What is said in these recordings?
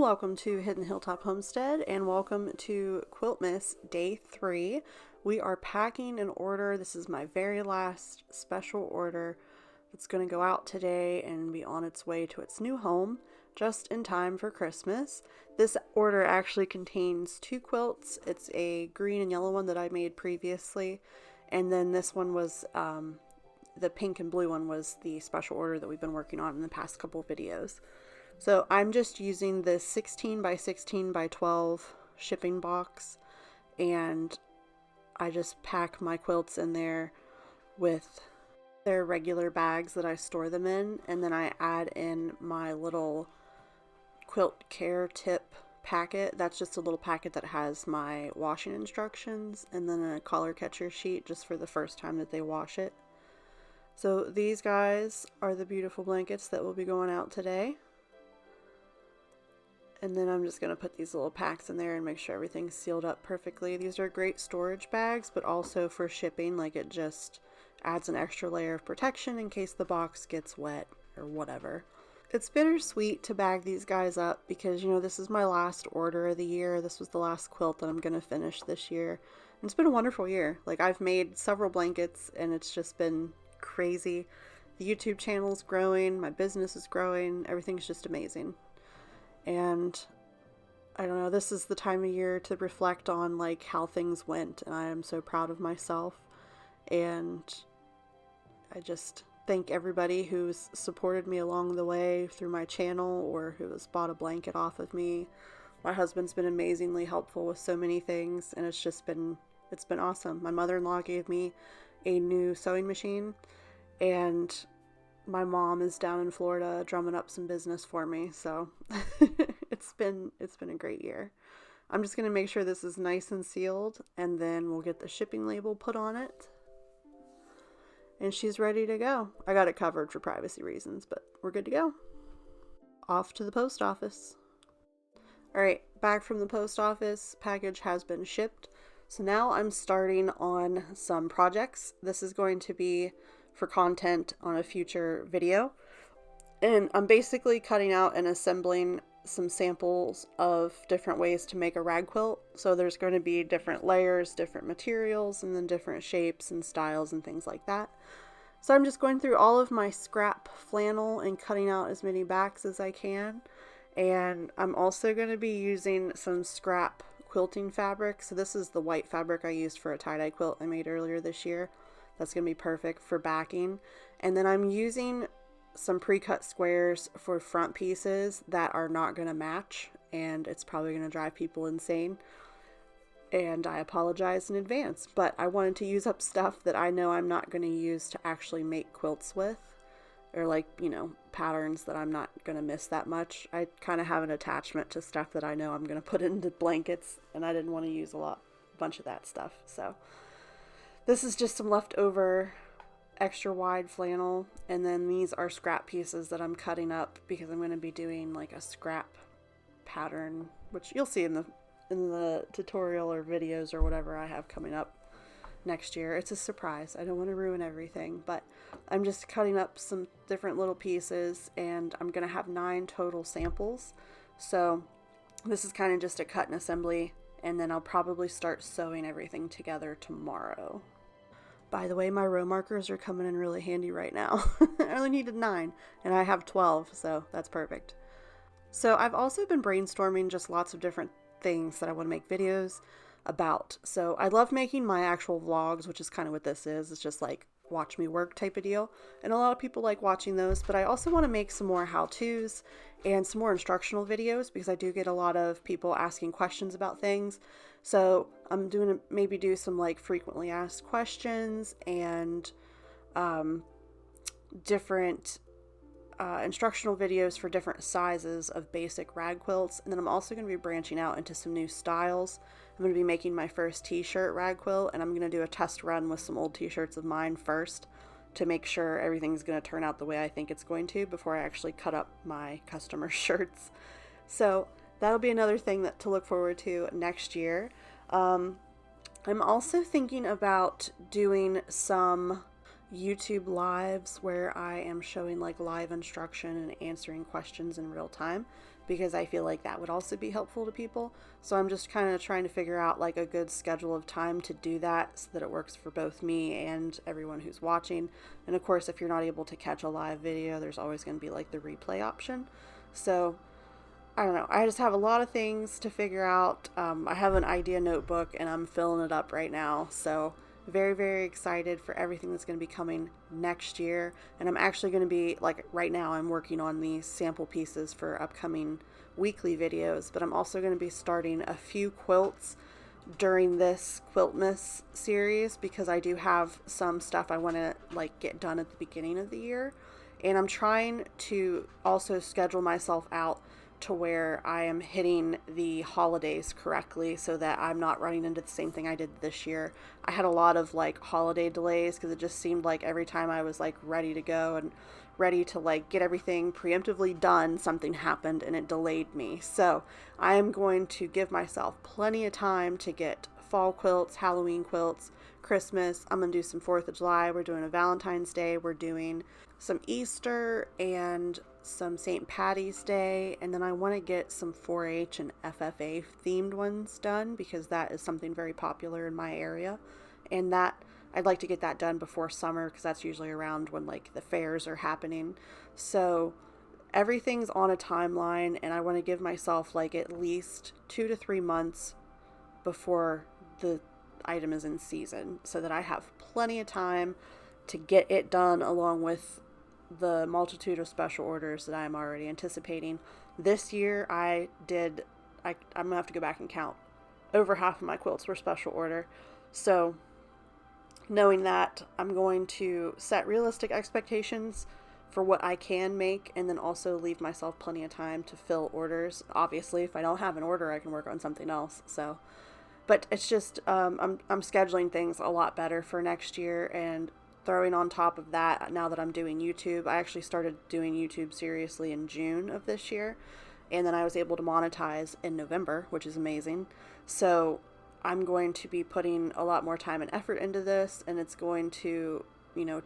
welcome to Hidden Hilltop Homestead and welcome to Quiltmas Day 3. We are packing an order. This is my very last special order that's going to go out today and be on its way to its new home just in time for Christmas. This order actually contains 2 quilts. It's a green and yellow one that I made previously, and then this one was the pink and blue one was the special order that we've been working on in the past couple videos. So I'm just using this 16 by 16 by 12 shipping box, and I just pack my quilts in there with their regular bags that I store them in, and then I add in my little quilt care tip packet. That's just a little packet that has my washing instructions and then a collar catcher sheet just for the first time that they wash it. So these guys are the beautiful blankets that will be going out today. And then I'm just going to put these little packs in there and make sure everything's sealed up perfectly. These are great storage bags, but also for shipping, like it just adds an extra layer of protection in case the box gets wet or whatever. It's bittersweet to bag these guys up because, you know, this is my last order of the year. This was the last quilt that I'm going to finish this year. And it's been a wonderful year. Like, I've made several blankets and it's just been crazy. The YouTube channel's growing, my business is growing, everything's just amazing. And I don't know, this is the time of year to reflect on like how things went, and I am so proud of myself. And I just thank everybody who's supported me along the way through my channel or who has bought a blanket off of me. My husband's been amazingly helpful with so many things, and it's been awesome. My mother-in-law gave me a new sewing machine, and my mom is down in Florida drumming up some business for me, so it's been a great year. I'm just going to make sure this is nice and sealed, and then we'll get the shipping label put on it. And she's ready to go. I got it covered for privacy reasons, but we're good to go. Off to the post office. Alright, back from the post office. Package has been shipped. So now I'm starting on some projects. This is going to be for content on a future video, and I'm basically cutting out and assembling some samples of different ways to make a rag quilt. So there's going to be different layers, different materials, and then different shapes and styles and things like that. So I'm just going through all of my scrap flannel and cutting out as many backs as I can, and I'm also going to be using some scrap quilting fabric. So this is the white fabric I used for a tie-dye quilt I made earlier this year. That's going to be perfect for backing. And then I'm using some pre-cut squares for front pieces that are not going to match, and it's probably going to drive people insane. And I apologize in advance, but I wanted to use up stuff that I know I'm not going to use to actually make quilts with, or like, you know, patterns that I'm not going to miss that much. I kind of have an attachment to stuff that I know I'm going to put into blankets, and I didn't want to use a bunch of that stuff. So this is just some leftover extra wide flannel, and then these are scrap pieces that I'm cutting up because I'm going to be doing like a scrap pattern, which you'll see in the tutorial or videos or whatever I have coming up next year. It's a surprise. I don't want to ruin everything, but I'm just cutting up some different little pieces, and I'm going to have 9 total samples. So this is kind of just a cut and assembly, and then I'll probably start sewing everything together tomorrow. By the way, my row markers are coming in really handy right now. I only needed 9, and I have 12, so that's perfect. So I've also been brainstorming just lots of different things that I want to make videos about. So I love making my actual vlogs, which is kind of what this is. It's just like watch me work type of deal. And a lot of people like watching those, but I also want to make some more how-tos and some more instructional videos because I do get a lot of people asking questions about things. So I'm maybe do some like frequently asked questions and different instructional videos for different sizes of basic rag quilts. And then I'm also going to be branching out into some new styles. I'm going to be making my first t-shirt rag quilt, and I'm going to do a test run with some old t-shirts of mine first to make sure everything's going to turn out the way I think it's going to before I actually cut up my customer shirts. So that'll be another thing to look forward to next year. I'm also thinking about doing some YouTube lives where I am showing like live instruction and answering questions in real time. because I feel like that would also be helpful to people. So I'm just kind of trying to figure out like a good schedule of time to do that so that it works for both me and everyone who's watching. And of course, if you're not able to catch a live video, there's always going to be like the replay option. So I don't know. I just have a lot of things to figure out. I have an idea notebook and I'm filling it up right now. So very, very excited for everything that's going to be coming next year. And I'm actually going to be, like right now, I'm working on these sample pieces for upcoming weekly videos, but I'm also going to be starting a few quilts during this Quiltmas series because I do have some stuff I want to like get done at the beginning of the year. And I'm trying to also schedule myself out to where I am hitting the holidays correctly so that I'm not running into the same thing I did this year. I had a lot of like holiday delays because it just seemed like every time I was like ready to go and ready to like get everything preemptively done, something happened and it delayed me. So I am going to give myself plenty of time to get fall quilts, Halloween quilts, Christmas. I'm going to do some 4th of July. We're doing a Valentine's Day. We're doing some Easter and some St. Patty's Day. And then I want to get some 4-H and FFA themed ones done because that is something very popular in my area. And that I'd like to get that done before summer because that's usually around when like the fairs are happening. So everything's on a timeline and I want to give myself like at least 2 to 3 months before the item is in season so that I have plenty of time to get it done along with the multitude of special orders that I'm already anticipating. This year I'm gonna have to go back and count. Over half of my quilts were special order. So knowing that, I'm going to set realistic expectations for what I can make and then also leave myself plenty of time to fill orders. Obviously, if I don't have an order, I can work on something else. So but it's just I'm scheduling things a lot better for next year, and throwing on top of that, now that I'm doing YouTube, I actually started doing YouTube seriously in June of this year, and then I was able to monetize in November, which is amazing. So I'm going to be putting a lot more time and effort into this, and it's going to,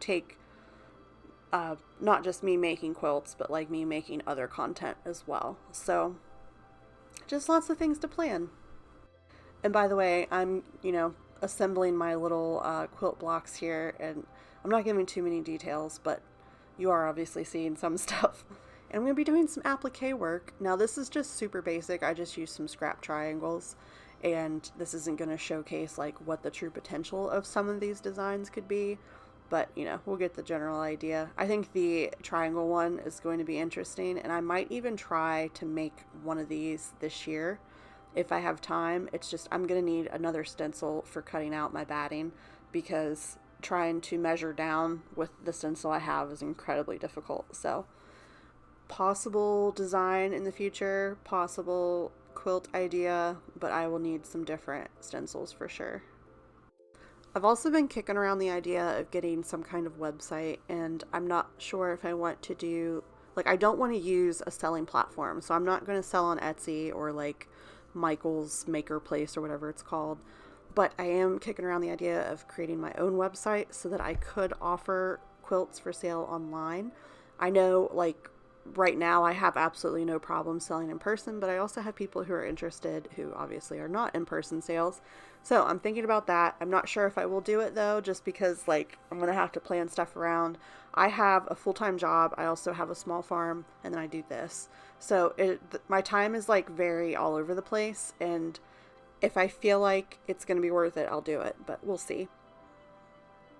take not just me making quilts, but like me making other content as well. So just lots of things to plan. And by the way, I'm, assembling my little quilt blocks here, and I'm not giving too many details, but you are obviously seeing some stuff. And I'm going to be doing some applique work. Now, this is just super basic. I just used some scrap triangles, and this isn't going to showcase, like, what the true potential of some of these designs could be. But, we'll get the general idea. I think the triangle one is going to be interesting, and I might even try to make one of these this year if I have time. It's just I'm going to need another stencil for cutting out my batting because trying to measure down with the stencil I have is incredibly difficult. So possible design in the future, possible quilt idea, but I will need some different stencils for sure. I've also been kicking around the idea of getting some kind of website, and I'm not sure if I want to do, I don't want to use a selling platform, so I'm not going to sell on Etsy or Michael's Maker Place or whatever it's called, but I am kicking around the idea of creating my own website so that I could offer quilts for sale online. I know, right now I have absolutely no problem selling in person, but I also have people who are interested who obviously are not in-person sales. So I'm thinking about that. I'm not sure if I will do it though, just because I'm going to have to plan stuff around. I have a full-time job. I also have a small farm, and then I do this. So my time is very all over the place, and if I feel like it's going to be worth it, I'll do it, but we'll see.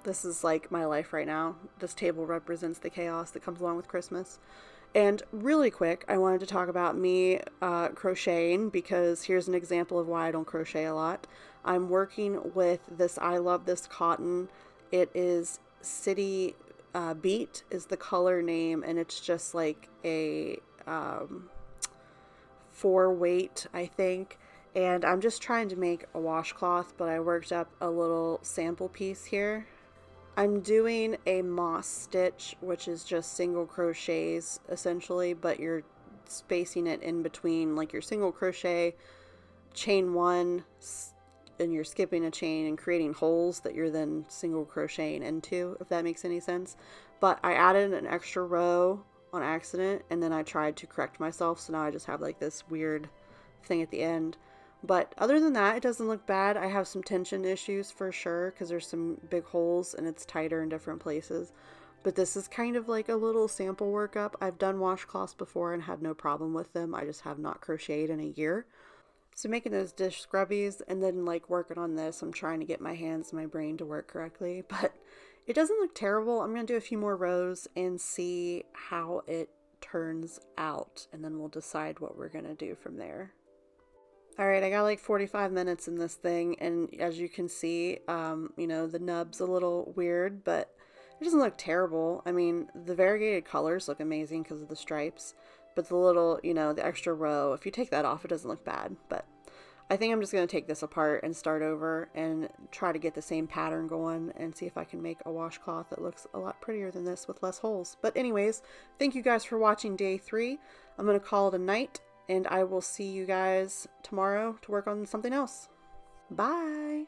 This is my life right now. This table represents the chaos that comes along with Christmas. And really quick, I wanted to talk about me crocheting, because here's an example of why I don't crochet a lot. I'm working with this I Love This Cotton. It is City Beat is the color name, and it's just a 4-weight, I think. And I'm just trying to make a washcloth, but I worked up a little sample piece here. I'm doing a moss stitch, which is just single crochets essentially, but you're spacing it in between your single crochet, chain one, and you're skipping a chain and creating holes that you're then single crocheting into, if that makes any sense. But I added an extra row on accident, and then I tried to correct myself, so now I just have like this weird thing at the end. But other than that, it doesn't look bad. I have some tension issues for sure because there's some big holes and it's tighter in different places. But this is kind of like a little sample workup. I've done washcloths before and had no problem with them. I just have not crocheted in a year. So making those dish scrubbies and then like working on this, I'm trying to get my hands and my brain to work correctly, but it doesn't look terrible. I'm going to do a few more rows and see how it turns out, and then we'll decide what we're going to do from there. All right, I got like 45 minutes in this thing, and as you can see, you know, the nub's a little weird, but it doesn't look terrible. I mean, the variegated colors look amazing because of the stripes, but the little, you know, the extra row, if you take that off, it doesn't look bad. But I think I'm just going to take this apart and start over and try to get the same pattern going and see if I can make a washcloth that looks a lot prettier than this with less holes. But anyways, thank you guys for watching day 3. I'm going to call it a night, and I will see you guys tomorrow to work on something else. Bye!